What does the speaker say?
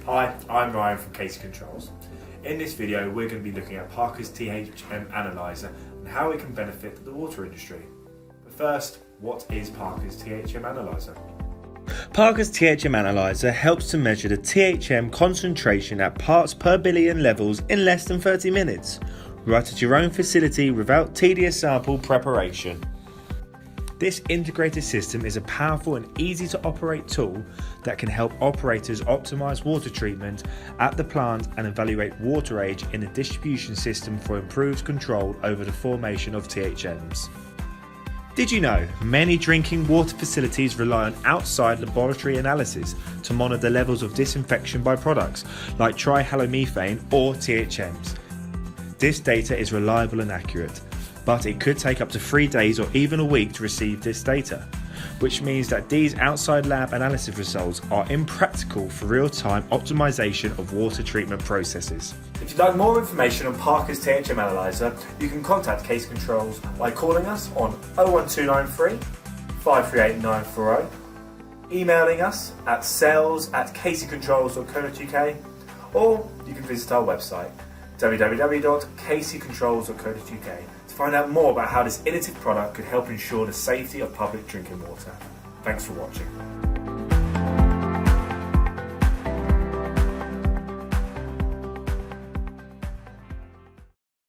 Hi, I'm Ryan from Casey Controls. In this video we're going to be looking at Parker's THM Analyzer and how it can benefit the water industry. But first, what is Parker's THM Analyzer? Parker's THM Analyzer helps to measure the THM concentration at parts per billion levels in less than 30 minutes, right at your own facility without tedious sample preparation. This integrated system is a powerful and easy to operate tool that can help operators optimize water treatment at the plant and evaluate water age in the distribution system for improved control over the formation of THMs. Did you know many drinking water facilities rely on outside laboratory analysis to monitor levels of disinfection by products like trihalomethane or THMs? This data is reliable and accurate, but it could take up to 3 days or even a week to receive this data, which means that these outside lab analysis results are impractical for real-time optimization of water treatment processes. If you'd like more information on Parker's THM Analyzer, you can contact Casey Controls by calling us on 01293 538 940, emailing us at sales@caseycontrols.co.uk, or you can visit our website www.caseycontrols.co.uk to find out more about how this innovative product could help ensure the safety of public drinking water. Thanks for watching.